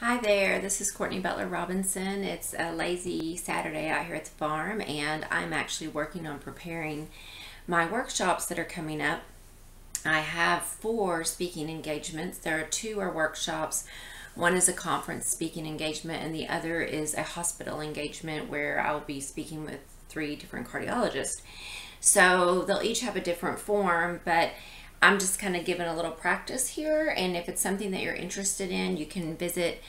Hi there, this is Courtney Butler Robinson. It's a lazy Saturday out here at the farm, and I'm actually working on preparing my workshops that are coming up. I have 4 speaking engagements. There are 2 are workshops. One is a conference speaking engagement, and the other is a hospital engagement where I'll be speaking with 3 different cardiologists. So they'll each have a different form, but I'm just kind of giving a little practice here, and if it's something that you're interested in, you can visit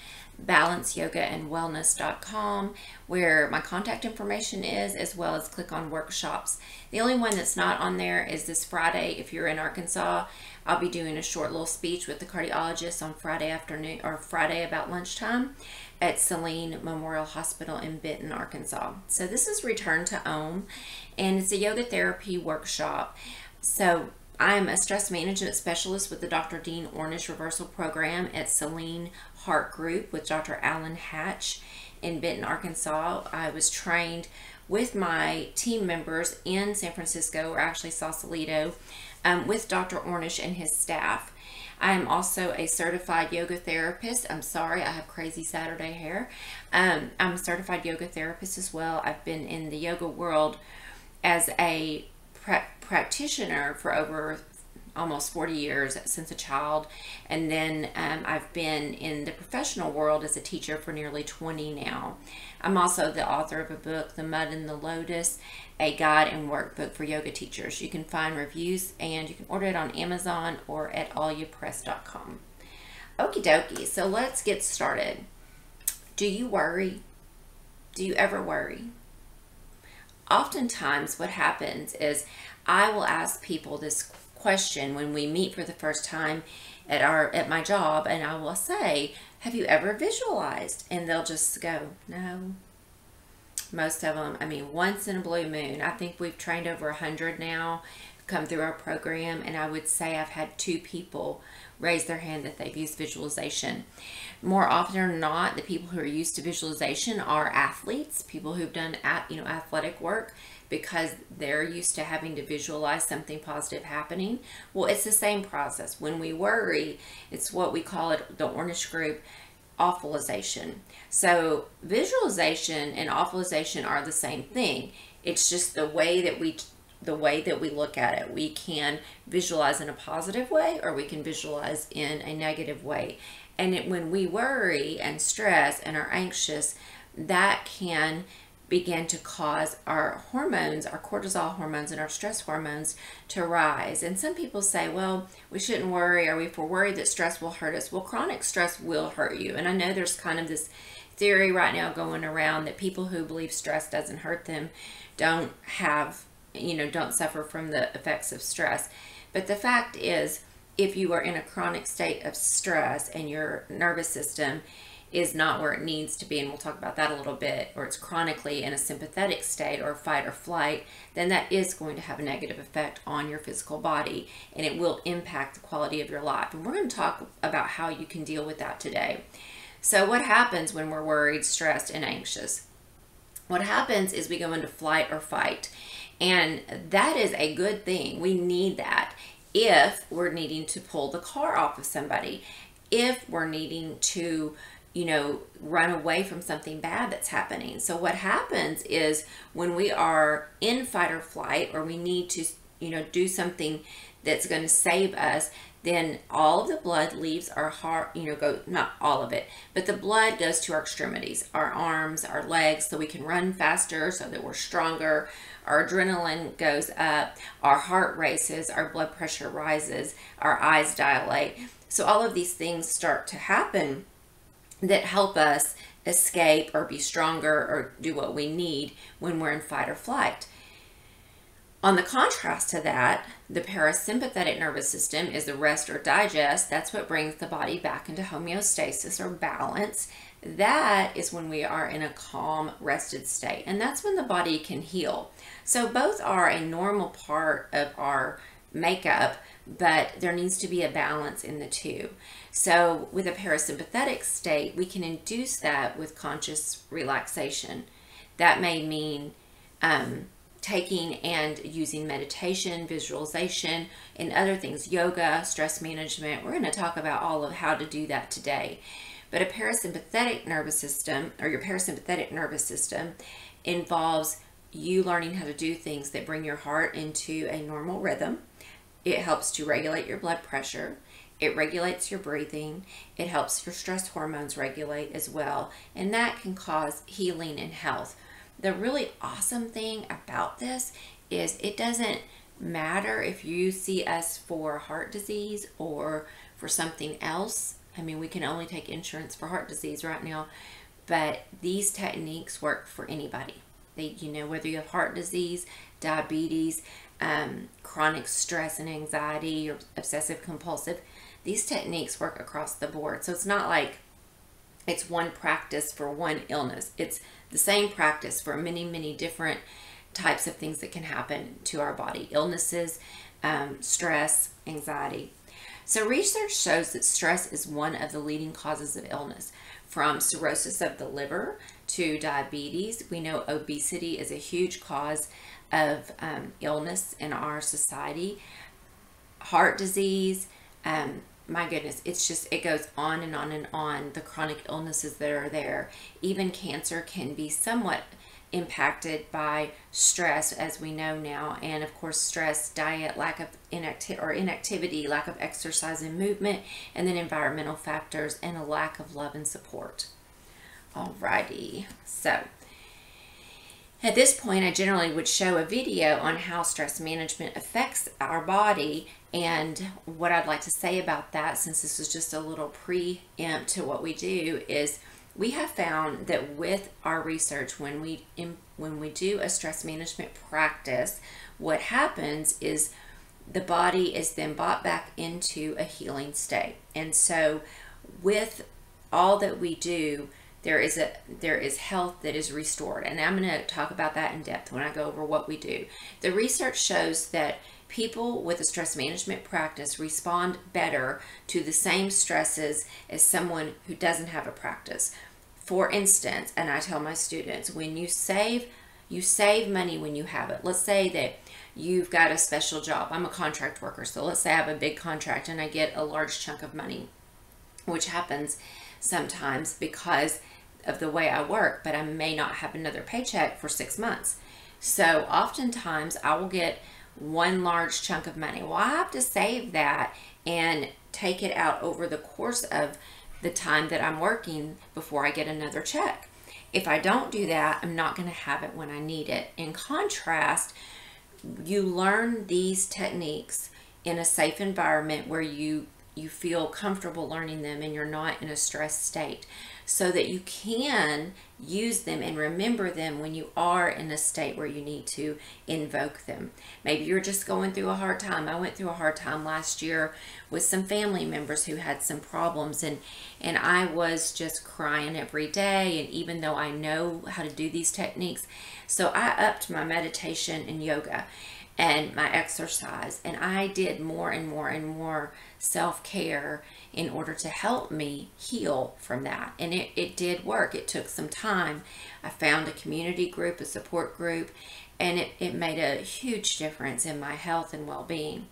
balanceyogaandwellness.com where my contact information is, as well as click on workshops. The only one that's not on there is this Friday. If you're in Arkansas, I'll be doing a short little speech with the cardiologist on Friday afternoon, or Friday about lunchtime, at Saline Memorial Hospital in Benton, Arkansas. So this is Return to Om, and it's a yoga therapy workshop. So I'm a stress management specialist with the Dr. Dean Ornish Reversal Program at Saline Heart Group with Dr. Alan Hatch in Benton, Arkansas. I was trained with my team members in San Francisco, or actually Sausalito, with Dr. Ornish and his staff. I am also a certified yoga therapist. I'm sorry, I have crazy Saturday hair. I'm a certified yoga therapist as well. I've been in the yoga world as a practitioner for over almost 40 years since a child, and then I've been in the professional world as a teacher for nearly 20 now. I'm also the author of a book, The Mud and the Lotus, a guide and workbook for yoga teachers. You can find reviews and you can order it on Amazon or at alyapress.com. Okie dokie, so let's get started. Do you worry? Do you ever worry? Oftentimes what happens is I will ask people this question when we meet for the first time at my job, and I will say, have you ever visualized? And they'll just go, no. Most of them, I mean, once in a blue moon. I think we've trained over 100 now come through our program, and I would say I've had 2 people raise their hand that they've used visualization. More often than not, the people who are used to visualization are athletes, people who've done athletic work, because they're used to having to visualize something positive happening. Well, it's the same process. When we worry, it's what we call it, the Ornish group, awfulization. So visualization and awfulization are the same thing. It's just the way that we look at it. We can visualize in a positive way, or we can visualize in a negative way. And when we worry and stress and are anxious, that can begin to cause our hormones, our cortisol hormones and our stress hormones, to rise. And some people say, well, we shouldn't worry, or if we're worried that stress will hurt us. Well, chronic stress will hurt you. And I know there's kind of this theory right now going around that people who believe stress doesn't hurt them don't suffer from the effects of stress. But the fact is, if you are in a chronic state of stress and your nervous system is not where it needs to be, and we'll talk about that a little bit, or it's chronically in a sympathetic state or fight or flight, then that is going to have a negative effect on your physical body, and it will impact the quality of your life. And we're going to talk about how you can deal with that today. So what happens when we're worried, stressed, and anxious? What happens is we go into flight or fight, and that is a good thing. We need that if we're needing to pull the car off of somebody, if we're needing to run away from something bad that's happening. So what happens is when we are in fight or flight, or we need to, do something that's going to save us, then all of the blood leaves our heart, not all of it, but the blood goes to our extremities, our arms, our legs, so we can run faster, so that we're stronger. Our adrenaline goes up, our heart races, our blood pressure rises, our eyes dilate. So all of these things start to happen that help us escape or be stronger or do what we need when we're in fight or flight. On the contrast to that, the parasympathetic nervous system is the rest or digest. That's what brings the body back into homeostasis or balance. That is when we are in a calm, rested state, and that's when the body can heal. So both are a normal part of our makeup, but there needs to be a balance in the two. So with a parasympathetic state, we can induce that with conscious relaxation. That may mean taking and using meditation, visualization, and other things, yoga, stress management. We're going to talk about all of how to do that today. But a parasympathetic nervous system, or your parasympathetic nervous system, involves you learning how to do things that bring your heart into a normal rhythm. It helps to regulate your blood pressure. It regulates your breathing. It helps your stress hormones regulate as well. And that can cause healing and health. The really awesome thing about this is it doesn't matter if you see us for heart disease or for something else. I mean, we can only take insurance for heart disease right now, but these techniques work for anybody. Whether you have heart disease, diabetes, chronic stress and anxiety, or obsessive compulsive, these techniques work across the board. So it's not like it's one practice for one illness. It's the same practice for many, many different types of things that can happen to our body. Illnesses, stress, anxiety. So research shows that stress is one of the leading causes of illness, from cirrhosis of the liver to diabetes. We know obesity is a huge cause of illness in our society. Heart disease, my goodness, it goes on and on and on, the chronic illnesses that are there. Even cancer can be somewhat impacted by stress, as we know now. And of course, stress, diet, lack of inactivity, lack of exercise and movement, and then environmental factors and a lack of love and support. Alrighty, so at this point, I generally would show a video on how stress management affects our body, and what I'd like to say about that, since this is just a little preempt to what we do, is we have found that with our research, when we do a stress management practice, what happens is the body is then brought back into a healing state. And so with all that we do, there is health that is restored. And I'm going to talk about that in depth when I go over what we do. The research shows that people with a stress management practice respond better to the same stresses as someone who doesn't have a practice. For instance, and I tell my students, when you save money when you have it. Let's say that you've got a special job. I'm a contract worker, so let's say I have a big contract and I get a large chunk of money, which happens sometimes because of the way I work, but I may not have another paycheck for 6 months. So oftentimes I will get one large chunk of money. Well, I have to save that and take it out over the course of the time that I'm working before I get another check. If I don't do that, I'm not going to have it when I need it. In contrast, you learn these techniques in a safe environment where you feel comfortable learning them and you're not in a stressed state, so that you can use them and remember them when you are in a state where you need to invoke them. Maybe you're just going through a hard time. I went through a hard time last year with some family members who had some problems, and I was just crying every day. And even though I know how to do these techniques, so I upped my meditation and yoga and my exercise, and I did more and more and more self-care in order to help me heal from that. And it did work. It took some time. I found a community group, a support group, and it made a huge difference in my health and well-being.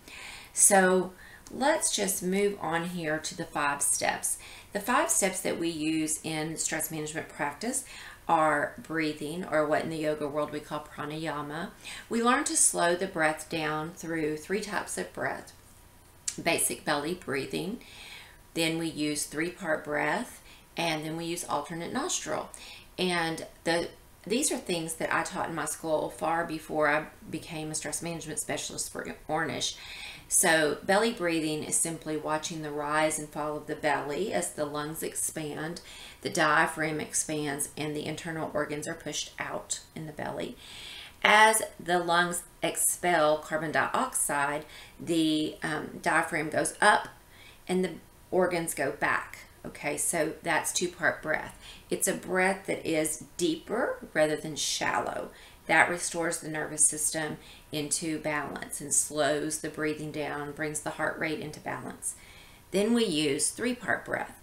So let's just move on here to the 5 steps. The 5 steps that we use in stress management practice are breathing, or what in the yoga world we call pranayama. We learn to slow the breath down through 3 types of breath. Basic belly breathing, then we use 3-part breath, and then we use alternate nostril. And these are things that I taught in my school far before I became a stress management specialist for Ornish. So belly breathing is simply watching the rise and fall of the belly as the lungs expand, the diaphragm expands, and the internal organs are pushed out in the belly. As the lungs expel carbon dioxide, the diaphragm goes up and the organs go back. Okay, so that's 2-part breath. It's a breath that is deeper rather than shallow. That restores the nervous system into balance and slows the breathing down, brings the heart rate into balance. Then we use 3-part breath.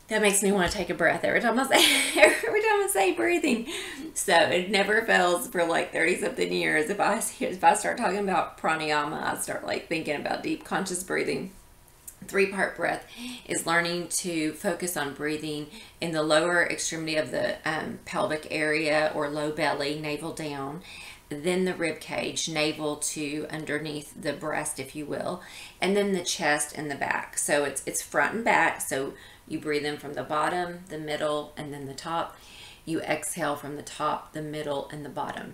That makes me want to take a breath every time I say breathing. So it never fails for like 30 something years. If I start talking about pranayama, I start like thinking about deep conscious breathing. 3-part breath is learning to focus on breathing in the lower extremity of the pelvic area, or low belly, navel down, then the rib cage, navel to underneath the breast, if you will, and then the chest and the back. So it's front and back. So you breathe in from the bottom, the middle, and then the top. You exhale from the top, the middle, and the bottom.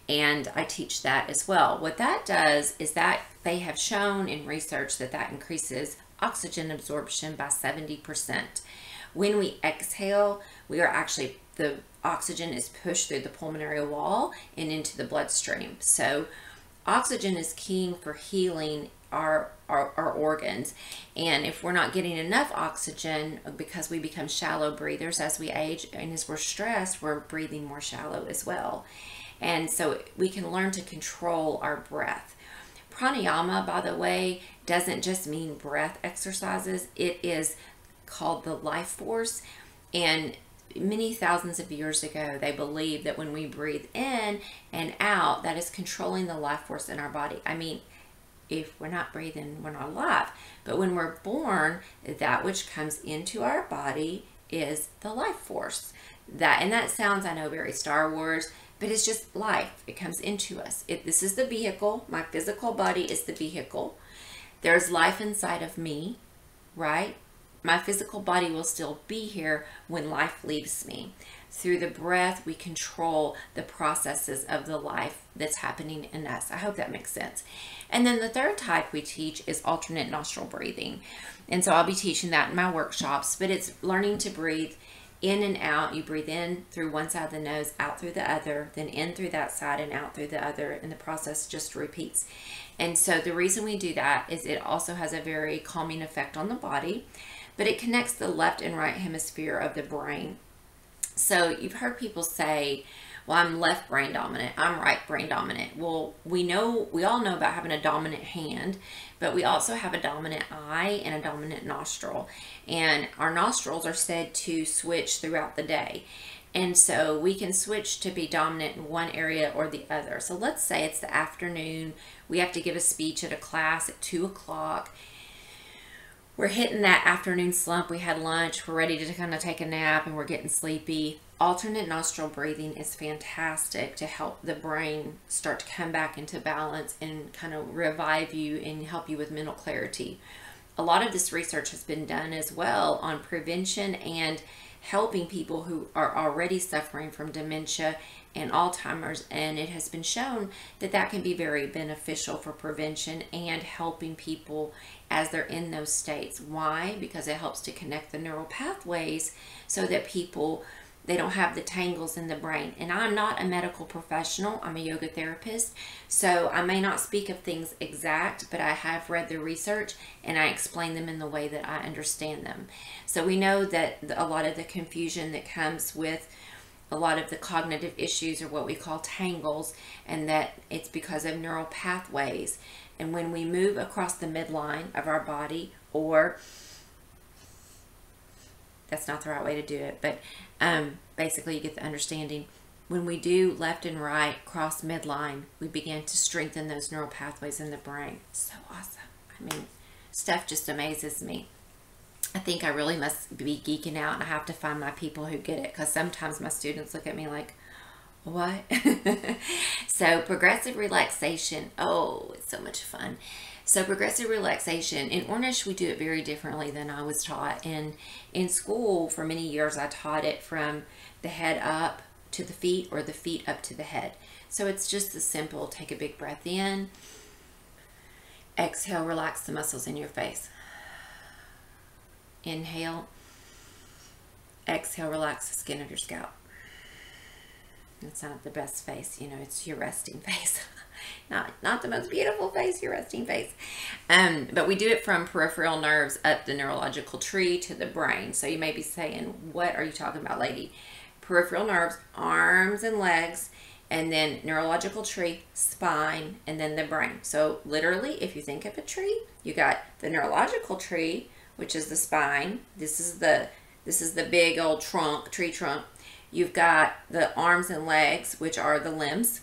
And I teach that as well. What that does is that they have shown in research that increases oxygen absorption by 70%. When we exhale, we are actually, the oxygen is pushed through the pulmonary wall and into the bloodstream. So oxygen is key for healing our organs. And if we're not getting enough oxygen, because we become shallow breathers as we age, and as we're stressed, we're breathing more shallow as well. And so we can learn to control our breath. Pranayama, by the way, doesn't just mean breath exercises. It is called the life force. And many thousands of years ago, they believed that when we breathe in and out, that is controlling the life force in our body. I mean, if we're not breathing, we're not alive. But when we're born, that which comes into our body is the life force. And that sounds, I know, very Star Wars, but it's just life. It comes into us. This is the vehicle. My physical body is the vehicle. There's life inside of me, right? My physical body will still be here when life leaves me. Through the breath, we control the processes of the life that's happening in us. I hope that makes sense. And then the 3rd type we teach is alternate nostril breathing. And so I'll be teaching that in my workshops, but it's learning to breathe in and out. You breathe in through one side of the nose, out through the other, then in through that side and out through the other, and the process just repeats. And so the reason we do that is it also has a very calming effect on the body, but it connects the left and right hemisphere of the brain. So you've heard people say, well, I'm left brain dominant, I'm right brain dominant. Well, we all know about having a dominant hand, but we also have a dominant eye and a dominant nostril. And our nostrils are said to switch throughout the day. And so we can switch to be dominant in one area or the other. So let's say it's the afternoon. We have to give a speech at a class at 2 o'clock. We're hitting that afternoon slump. We had lunch. We're ready to kind of take a nap and we're getting sleepy. Alternate nostril breathing is fantastic to help the brain start to come back into balance and kind of revive you and help you with mental clarity. A lot of this research has been done as well on prevention and helping people who are already suffering from dementia and Alzheimer's, and it has been shown that can be very beneficial for prevention and helping people as they're in those states. Why? Because it helps to connect the neural pathways so that they don't have the tangles in the brain. And I'm not a medical professional, I'm a yoga therapist, so I may not speak of things exact, but I have read the research and I explain them in the way that I understand them. So we know that a lot of the confusion that comes with a lot of the cognitive issues are what we call tangles, and that it's because of neural pathways. And when we move across the midline of our body, or that's not the right way to do it, but basically you get the understanding. When we do left and right cross midline, we begin to strengthen those neural pathways in the brain. So awesome. I mean, stuff just amazes me. I think I really must be geeking out, and I have to find my people who get it, because sometimes my students look at me like, what? So progressive relaxation. Oh, it's so much fun. So progressive relaxation, in Ornish, we do it very differently than I was taught. And in school, for many years, I taught it from the head up to the feet, or the feet up to the head. So it's just as simple. Take a big breath in. Exhale, relax the muscles in your face. Inhale. Exhale, relax the skin of your scalp. It's not the best face, it's your resting face. Not the most beautiful face, your resting face. But we do it from peripheral nerves up the neurological tree to the brain. So you may be saying, what are you talking about, lady? Peripheral nerves, arms and legs, and then neurological tree, spine, and then the brain. So literally, if you think of a tree, you got the neurological tree, which is the spine. This is the This is the big old trunk, tree trunk. You've got the arms and legs, which are the limbs.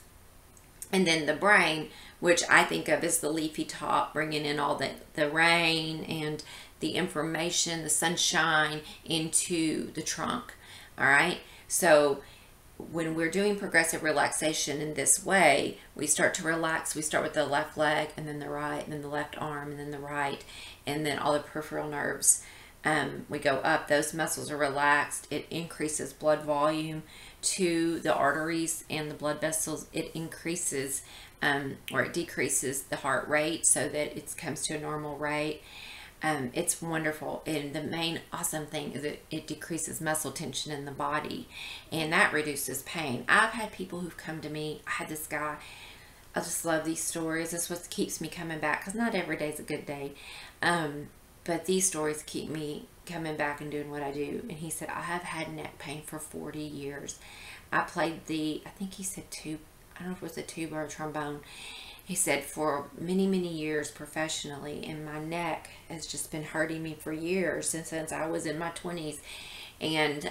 And then the brain, which I think of as the leafy top, bringing in all the rain and the information, the sunshine into the trunk. All right. So when we're doing progressive relaxation in this way, we start to relax. We start with the left leg and then the right, and then the left arm and then the right, and then all the peripheral nerves. We go up. Those muscles are relaxed. It increases blood volume to the arteries and the blood vessels. It increases or it decreases the heart rate so that it comes to a normal rate. It's wonderful. And the main awesome thing is it decreases muscle tension in the body, and that reduces pain. I've had people who've come to me. I had this guy. I just love these stories. This is what keeps me coming back, because not every day is a good day. But these stories keep me coming back and doing what I do. And he said, I have had neck pain for 40 years. I played I think he said I don't know if it was a tuba or a trombone. He said, for many, many years professionally, and my neck has just been hurting me for years, since I was in my 20s. And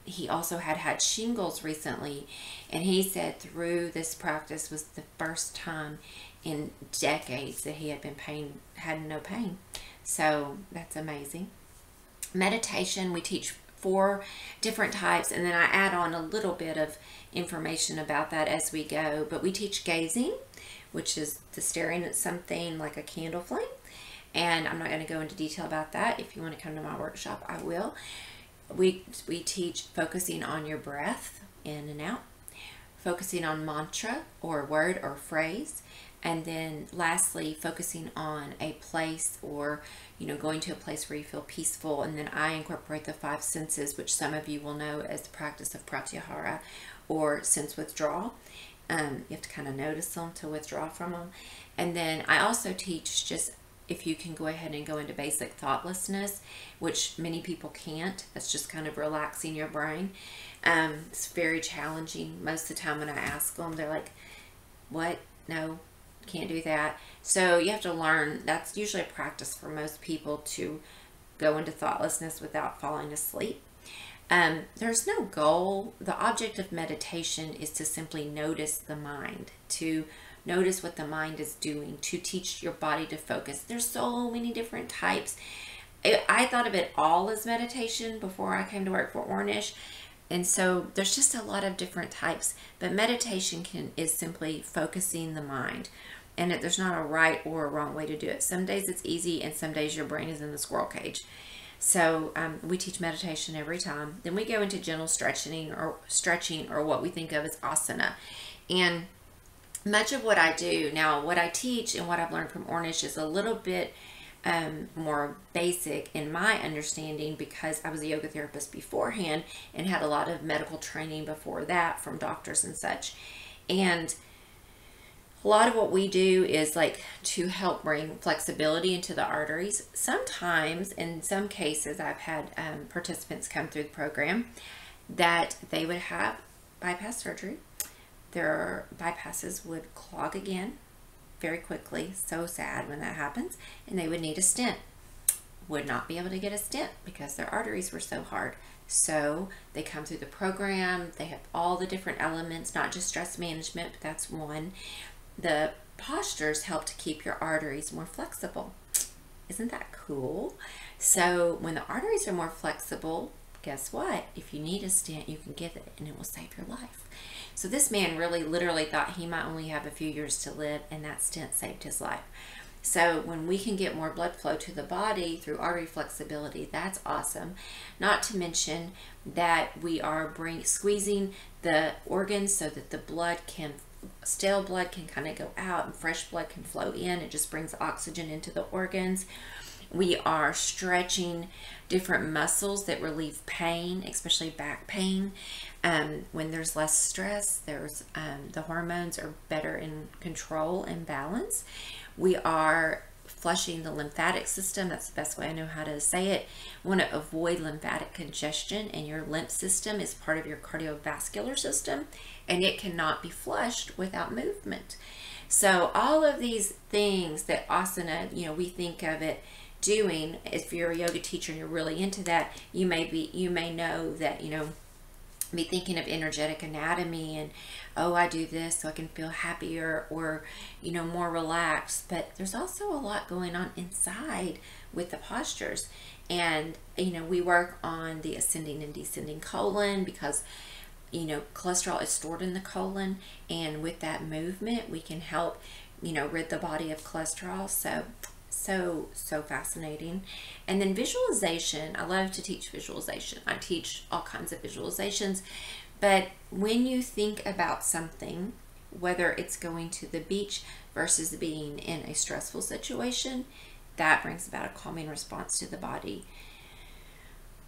he also had shingles recently. And he said through this practice was the first time in decades that he had no pain. So that's amazing. Meditation, we teach 4 different types, and then I add on a little bit of information about that as we go. But we teach gazing, which is the staring at something like a candle flame. And I'm not going to go into detail about that. If you want to come to my workshop, I will. We teach focusing on your breath, in and out, focusing on mantra or word or phrase, and then lastly, focusing on a place, or going to a place where you feel peaceful. And then I incorporate the 5 senses, which some of you will know as the practice of pratyahara or sense withdrawal. You have to kind of notice them to withdraw from them. And then I also teach just if you can go ahead and go into basic thoughtlessness, which many people can't. That's just kind of relaxing your brain. It's very challenging. Most of the time when I ask them, they're like, what? No, can't do that. So you have to learn. That's usually a practice for most people, to go into thoughtlessness without falling asleep. There's no goal. The object of meditation is to simply notice the mind, to notice what the mind is doing, to teach your body to focus. There's so many different types. I thought of it all as meditation before I came to work for Ornish. And so there's just a lot of different types. But meditation is simply focusing the mind. And there's not a right or a wrong way to do it. Some days it's easy, and some days your brain is in the squirrel cage. So we teach meditation every time. Then we go into gentle stretching or what we think of as asana. And much of what I do now, what I teach and what I've learned from Ornish is a little bit more basic in my understanding, because I was a yoga therapist beforehand and had a lot of medical training before that from doctors and such. And a lot of what we do is like to help bring flexibility into the arteries. Sometimes, in some cases, I've had participants come through the program that they would have bypass surgery. Their bypasses would clog again very quickly. So sad when that happens. And they would need a stent. Would not be able to get a stent because their arteries were so hard. So they come through the program. They have all the different elements, not just stress management, but that's one. The postures help to keep your arteries more flexible. Isn't that cool? So when the arteries are more flexible, guess what? If you need a stent, you can get it and it will save your life. So this man really literally thought he might only have a few years to live, and that stent saved his life. So when we can get more blood flow to the body through artery flexibility, that's awesome. Not to mention that we are squeezing the organs so that the stale blood can kind of go out and fresh blood can flow in. It just brings oxygen into the organs. We are stretching different muscles that relieve pain, especially back pain. When there's less stress, the hormones are better in control and balance. We are flushing the lymphatic system. That's the best way I know how to say it. We want to avoid lymphatic congestion, and your lymph system is part of your cardiovascular system, and it cannot be flushed without movement. So all of these things that asana, we think of it doing, if you're a yoga teacher and you're really into that, you may know that, be thinking of energetic anatomy and, oh, I do this so I can feel happier or, more relaxed. But there's also a lot going on inside with the postures. And, we work on the ascending and descending colon because, cholesterol is stored in the colon. And with that movement, we can help, rid the body of cholesterol. So fascinating. And then visualization. I love to teach visualization. I teach all kinds of visualizations. But when you think about something, whether it's going to the beach versus being in a stressful situation, that brings about a calming response to the body.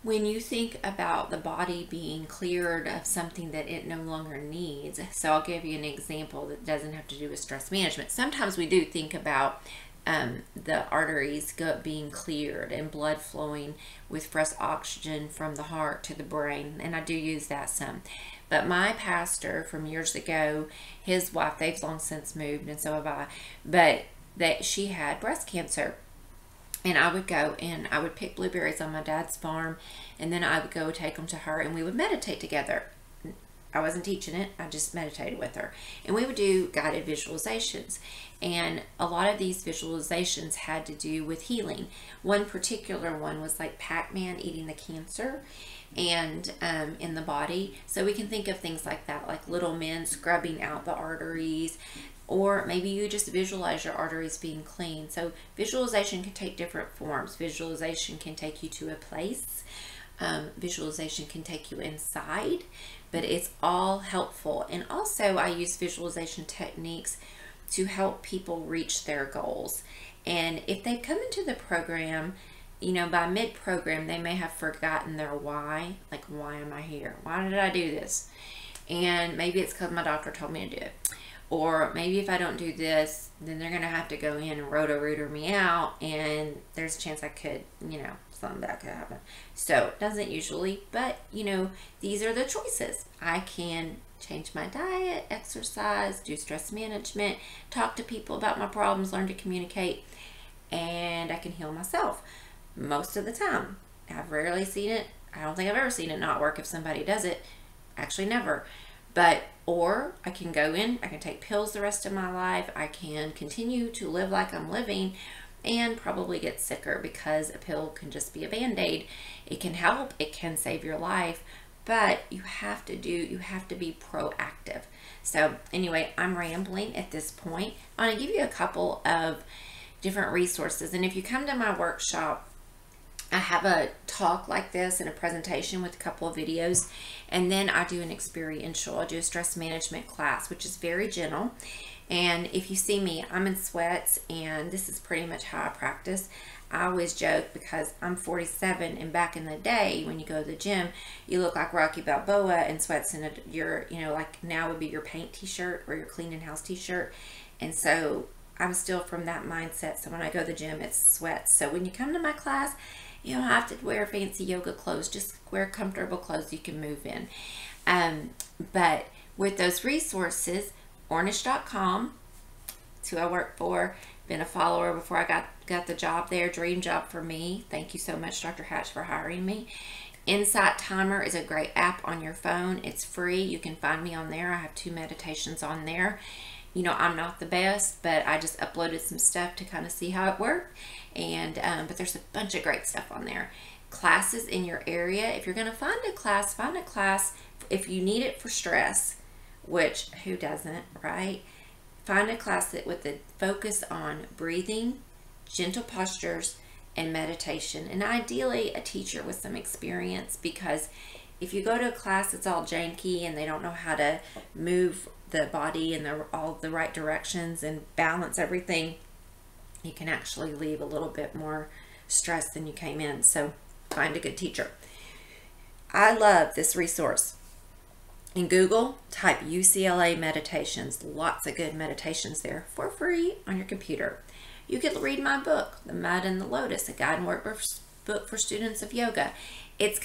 When you think about the body being cleared of something that it no longer needs, so I'll give you an example that doesn't have to do with stress management. Sometimes we do think about the arteries being cleared and blood flowing with fresh oxygen from the heart to the brain, and I do use that some. But my pastor from years ago, his wife, they've long since moved, and so have I, but that she had breast cancer. And I would go and I would pick blueberries on my dad's farm, and then I would go take them to her and we would meditate together. I wasn't teaching it, I just meditated with her. And we would do guided visualizations. And a lot of these visualizations had to do with healing. One particular one was like Pac-Man eating the cancer and in the body. So we can think of things like that, like little men scrubbing out the arteries, or maybe you just visualize your arteries being clean. So visualization can take different forms. Visualization can take you to a place. Visualization can take you inside, but it's all helpful. And also I use visualization techniques to help people reach their goals. And if they come into the program, by mid-program, they may have forgotten their why. Like, why am I here? Why did I do this? And maybe it's because my doctor told me to do it. Or maybe if I don't do this, then they're going to have to go in and roto-rooter me out, and there's a chance I could, something bad could happen. So it doesn't usually, but, these are the choices. I can change my diet, exercise, do stress management, talk to people about my problems, learn to communicate, and I can heal myself most of the time. I've rarely seen it. I don't think I've ever seen it not work if somebody does it. Actually, never. Or I can go in, I can take pills the rest of my life, I can continue to live like I'm living and probably get sicker because a pill can just be a band-aid. It can help, it can save your life, but you have to be proactive. So anyway, I'm rambling at this point. I'm going to give you a couple of different resources, and if you come to my workshop, I have a talk like this and a presentation with a couple of videos, and then I do an experiential. I do a stress management class, which is very gentle. And if you see me, I'm in sweats, and this is pretty much how I practice. I always joke because I'm 47, and back in the day when you go to the gym, you look like Rocky Balboa in sweats, and your, like now would be your paint t-shirt or your cleaning house t-shirt. And so I'm still from that mindset. So when I go to the gym, it's sweats. So when you come to my class, you don't have to wear fancy yoga clothes. Just wear comfortable clothes you can move in. But with those resources, Ornish.com, it's who I work for. Been a follower before I got the job there. Dream job for me. Thank you so much, Dr. Hatch, for hiring me. Insight Timer is a great app on your phone. It's free. You can find me on there. I have 2 meditations on there. I'm not the best, but I just uploaded some stuff to kind of see how it worked. And but there's a bunch of great stuff on there. Classes in your area. If you're going to find a class if you need it for stress, which who doesn't, right? Find a class that with the focus on breathing, gentle postures, and meditation, and ideally a teacher with some experience, because if you go to a class that's all janky and they don't know how to move the body in all the right directions and balance everything, you can actually leave a little bit more stressed than you came in. So find a good teacher. I love this resource. In Google, type UCLA meditations. Lots of good meditations there for free on your computer. You could read my book, The Mud and the Lotus, a guide and workbook book for students of yoga. It's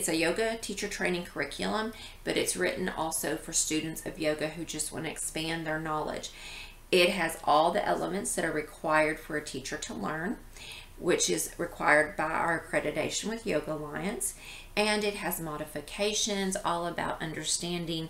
a yoga teacher training curriculum, but it's written also for students of yoga who just want to expand their knowledge. It has all the elements that are required for a teacher to learn. which is required by our accreditation with Yoga Alliance. And it has modifications all about understanding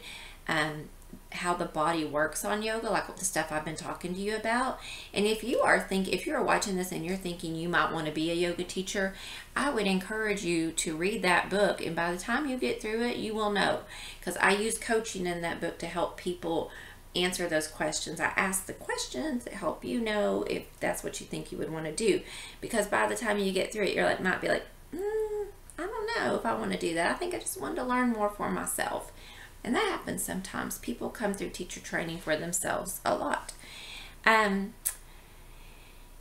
how the body works on yoga, like the stuff I've been talking to you about. And if you are watching this and you're thinking you might want to be a yoga teacher, I would encourage you to read that book, and by the time you get through it, you will know, because I use coaching in that book to help people answer those questions. I ask the questions that help you know if that's what you think you would want to do, because by the time you get through it, you're might be like, I don't know if I want to do that. I think I just wanted to learn more for myself. And that happens sometimes. People come through teacher training for themselves a lot.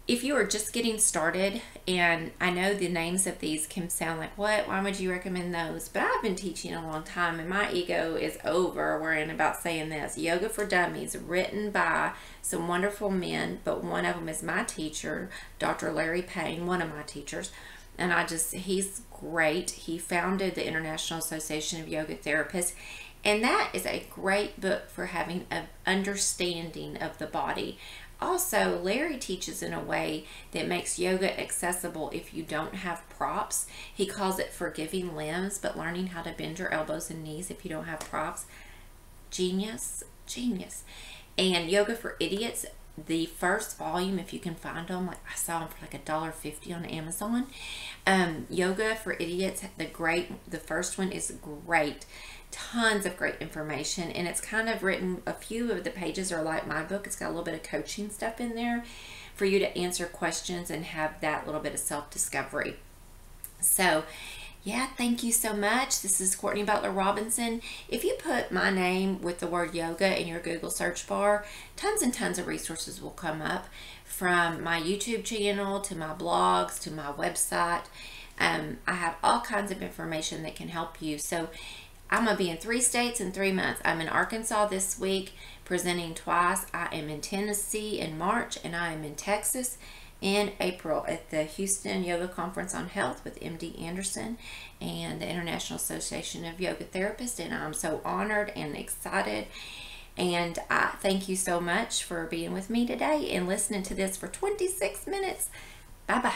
If you are just getting started, and I know the names of these can sound like, what? Why would you recommend those? But I've been teaching a long time, and my ego is over worrying about saying this. Yoga for Dummies, written by some wonderful men, but one of them is my teacher, Dr. Larry Payne, one of my teachers. And he's great. He founded the International Association of Yoga Therapists. And that is a great book for having an understanding of the body. Also, Larry teaches in a way that makes yoga accessible if you don't have props. He calls it forgiving limbs, but learning how to bend your elbows and knees if you don't have props. Genius, genius. And Yoga for Idiots, the first volume, if you can find them, like I saw them for like $1.50 on Amazon. Yoga for Idiots, the first one is great. Tons of great information, and it's kind of written, a few of the pages are like my book. It's got a little bit of coaching stuff in there for you to answer questions and have that little bit of self-discovery. So yeah, thank you so much. This is Courtney Butler Robinson. If you put my name with the word yoga in your Google search bar, tons and tons of resources will come up, from my YouTube channel to my blogs to my website. I have all kinds of information that can help you. So I'm going to be in 3 states in 3 months. I'm in Arkansas this week, presenting twice. I am in Tennessee in March, and I am in Texas in April at the Houston Yoga Conference on Health with MD Anderson and the International Association of Yoga Therapists. And I'm so honored and excited. And I thank you so much for being with me today and listening to this for 26 minutes. Bye-bye.